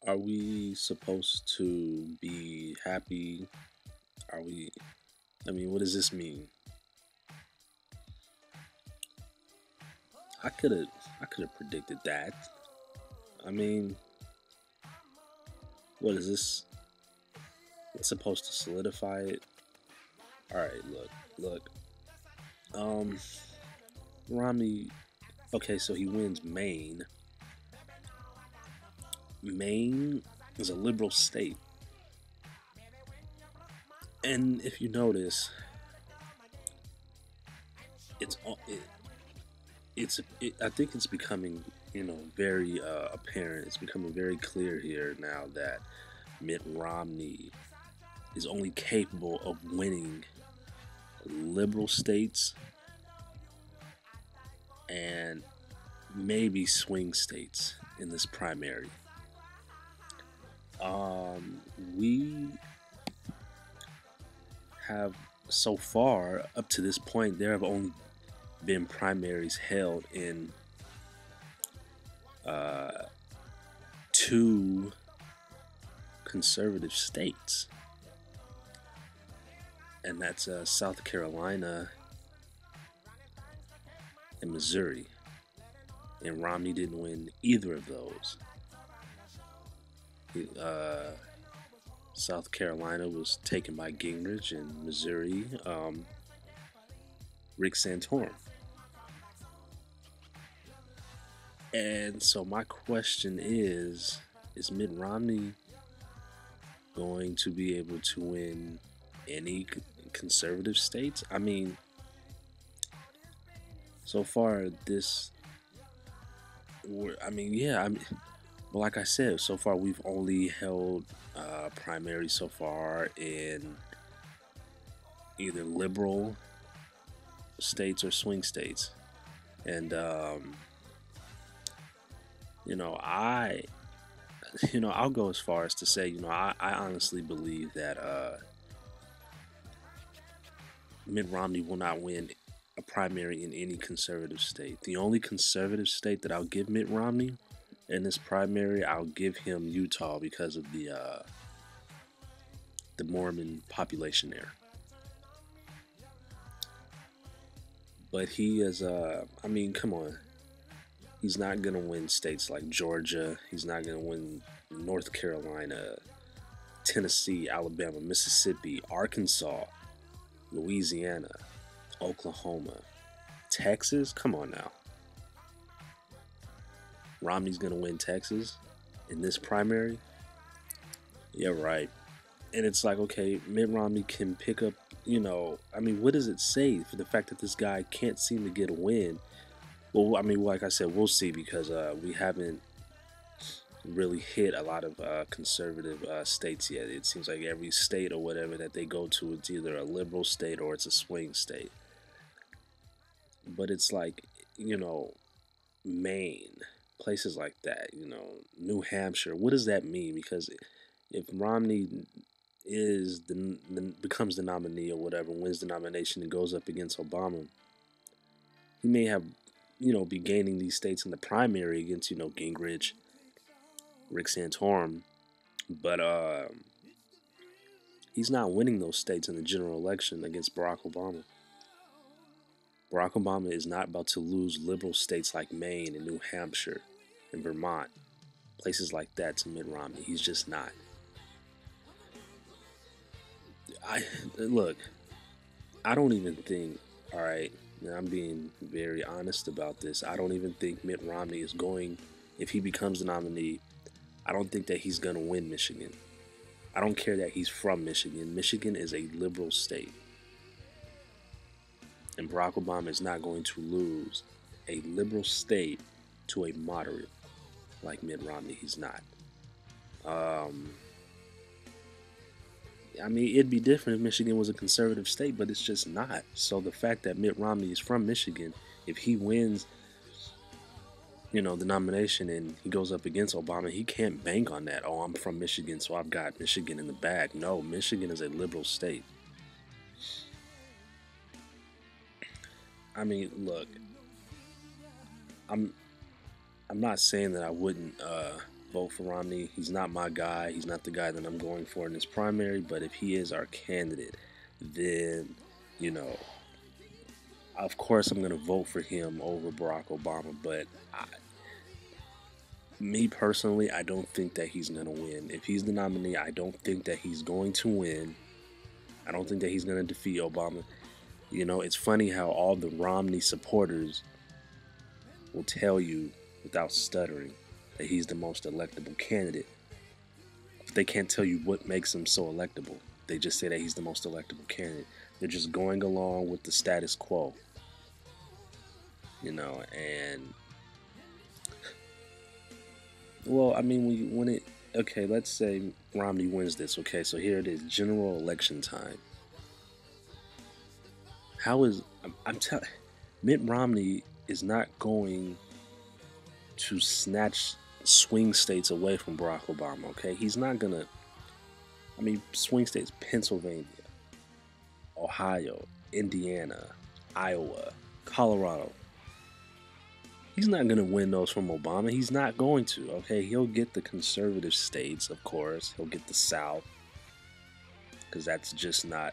Are we supposed to be happy? Are we? I mean, what does this mean? I could have, I could have predicted that. I mean, what is this? It's supposed to solidify it. All right, look. Um, Romney. Okay, so he wins Maine. Maine is a liberal state, and if you notice, it's I think it's becoming very apparent. It's becoming very clear here now that Mitt Romney is only capable of winning liberal states and maybe swing states in this primary. We have so far up to this point there have only been primaries held in uh, two conservative states, and that's South Carolina and Missouri. And Romney didn't win either of those. South Carolina was taken by Gingrich, and Missouri, Rick Santorum. And so my question is Mitt Romney going to be able to win any conservative states? I mean, so far yeah, well, like I said, so far we've only held primaries so far in either liberal states or swing states, and you know, I, I'll go as far as to say, I honestly believe that Mitt Romney will not win a primary in any conservative state. The only conservative state that I'll give Mitt Romney in this primary, I'll give him Utah because of the Mormon population there. But he is, I mean, come on. He's not going to win states like Georgia. He's not going to win North Carolina, Tennessee, Alabama, Mississippi, Arkansas, Louisiana, Oklahoma, Texas. Come on now. Romney's going to win Texas in this primary. Yeah, right. And it's like, okay, Mitt Romney can pick up, I mean, what does it say for the fact that this guy can't seem to get a win? Well, I mean, like I said, we'll see because we haven't really hit a lot of conservative states yet. It seems like every state or whatever that they go to, it's either a liberal state or it's a swing state. But it's like, you know, Maine, places like that, New Hampshire. What does that mean? Because if Romney becomes the nominee or whatever, wins the nomination and goes up against Obama, he may have be gaining these states in the primary against Gingrich, Rick Santorum, but he's not winning those states in the general election against Barack Obama. Barack Obama is not about to lose liberal states like Maine and New Hampshire and Vermont, places like that, to Mitt Romney. He's just not. I look. I don't even think. All right, and I'm being very honest about this. I don't even think Mitt Romney is going. If he becomes the nominee, I don't think that he's going to win Michigan. I don't care that he's from Michigan. Michigan is a liberal state. And Barack Obama is not going to lose a liberal state to a moderate like Mitt Romney. He's not. I mean, it'd be different if Michigan was a conservative state, but it's just not. So the fact that Mitt Romney is from Michigan, if he wins, the nomination and he goes up against Obama, he can't bank on that. Oh, I'm from Michigan, so I've got Michigan in the bag. No, Michigan is a liberal state. I mean, look, I'm I'm not saying that I wouldn't vote for Romney. He's not my guy. He's not the guy that I'm going for in this primary. But if he is our candidate, then, you know, of course I'm going to vote for him over Barack Obama. But me personally, I don't think that he's going to win. If he's the nominee, I don't think that he's going to win. I don't think that he's going to defeat Obama. You know, it's funny how all the Romney supporters will tell you without stuttering that he's the most electable candidate. But they can't tell you what makes him so electable. They just say that he's the most electable candidate. They're just going along with the status quo. You know, and well, I mean, when it, okay, let's say Romney wins this. Okay, so here it is, general election time. How is I'm telling Mitt Romney is not going to snatch swing states away from Barack Obama. Okay, he's not gonna. I mean, swing states: Pennsylvania, Ohio, Indiana, Iowa, Colorado. He's not going to win those from Obama. He's not going to, okay? He'll get the conservative states, of course. He'll get the South, because that's just not,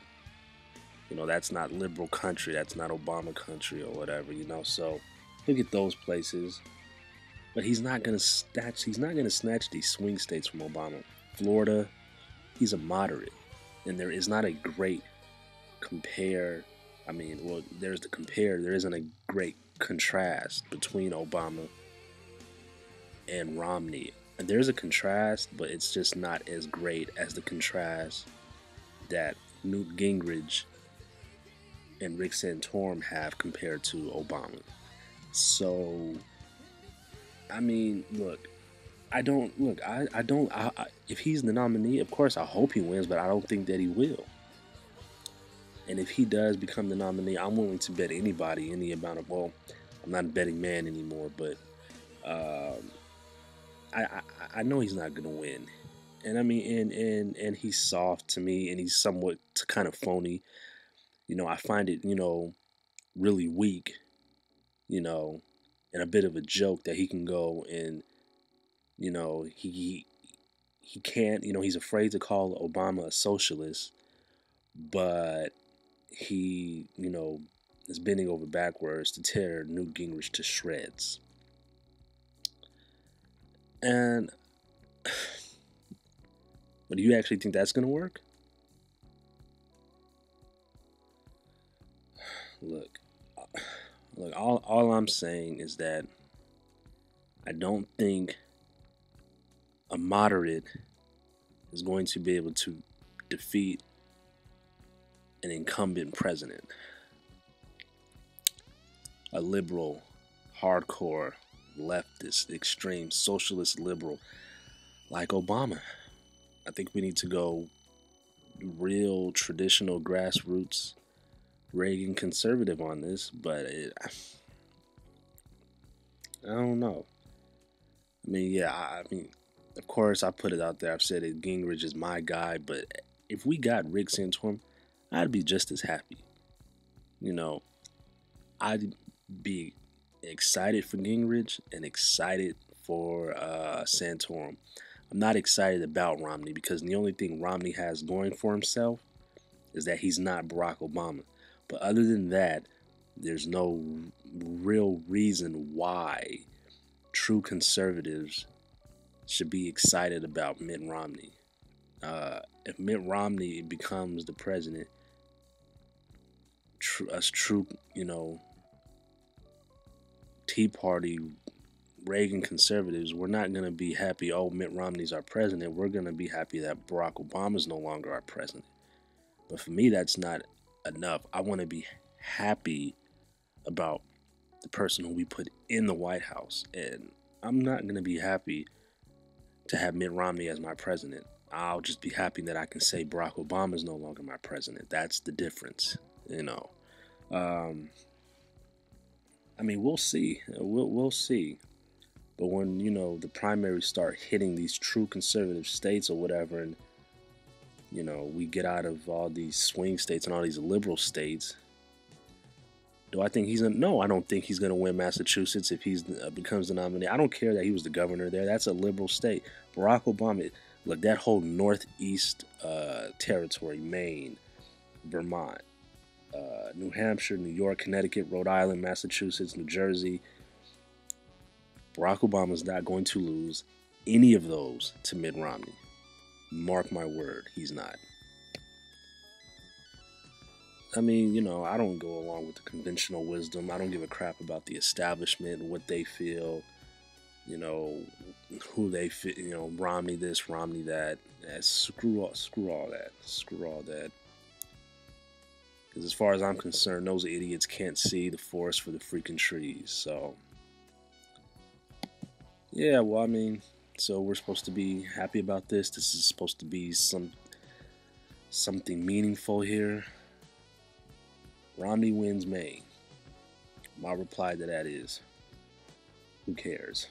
you know, that's not liberal country. That's not Obama country or whatever, you know? So he'll get those places. But he's not going to snatch these swing states from Obama. Florida, he's a moderate. And there is not a great compare. I mean, well, there's the compare. There isn't a great contrast between Obama and Romney. And there's a contrast, but it's just not as great as the contrast that Newt Gingrich and Rick Santorum have compared to Obama. So, I mean, look, if he's the nominee, of course I hope he wins, but I don't think that he will. And if he does become the nominee, I'm willing to bet anybody any amount of, well, I'm not a betting man anymore, but I know he's not going to win. And I mean, and he's soft to me, and he's somewhat kind of phony. You know, I find it, you know, really weak, you know, and a bit of a joke that he can go and, you know, he can't, you know, he's afraid to call Obama a socialist, but he, you know, is bending over backwards to tear Newt Gingrich to shreds. And, but do you actually think that's going to work? Look, all I'm saying is that I don't think a moderate is going to be able to defeat an incumbent president. A liberal, hardcore, leftist, extreme, socialist liberal like Obama. I think we need to go real traditional grassroots Reagan conservative on this, but I don't know. I mean, yeah, I mean, of course, I put it out there. I've said it. Gingrich is my guy, but if we got Rick Santorum, I'd be just as happy. You know, I'd be excited for Gingrich and excited for Santorum. I'm not excited about Romney because the only thing Romney has going for himself is that he's not Barack Obama. But other than that, there's no real reason why true conservatives should be excited about Mitt Romney. If Mitt Romney becomes the president, us true, you know, Tea Party, Reagan conservatives, we're not going to be happy, oh, Mitt Romney's our president. We're going to be happy that Barack Obama's no longer our president. But for me, that's not enough. I want to be happy about the person who we put in the White House. And I'm not going to be happy to have Mitt Romney as my president. I'll just be happy that I can say Barack Obama is no longer my president. That's the difference, you know. I mean, we'll see. We'll see. But when, you know, the primaries start hitting these true conservative states or whatever, and, you know, we get out of all these swing states and all these liberal states, Do I think he's gonna? No, I don't think he's gonna win Massachusetts if he's becomes the nominee. I don't care that he was the governor there. That's a liberal state. Barack Obama, look, that whole northeast territory, Maine, Vermont, New Hampshire, New York, Connecticut, Rhode Island, Massachusetts, New Jersey. Barack Obama's not going to lose any of those to Mitt Romney. Mark my word, he's not. I mean, I don't go along with the conventional wisdom. I don't give a crap about the establishment and what they feel, you know, who they fit, Romney this, Romney that. Screw all that. Screw all that. Because as far as I'm concerned, those idiots can't see the forest for the freaking trees. So, yeah, well, I mean, so we're supposed to be happy about this. This is supposed to be something meaningful here. Romney wins Maine. My reply to that is, who cares?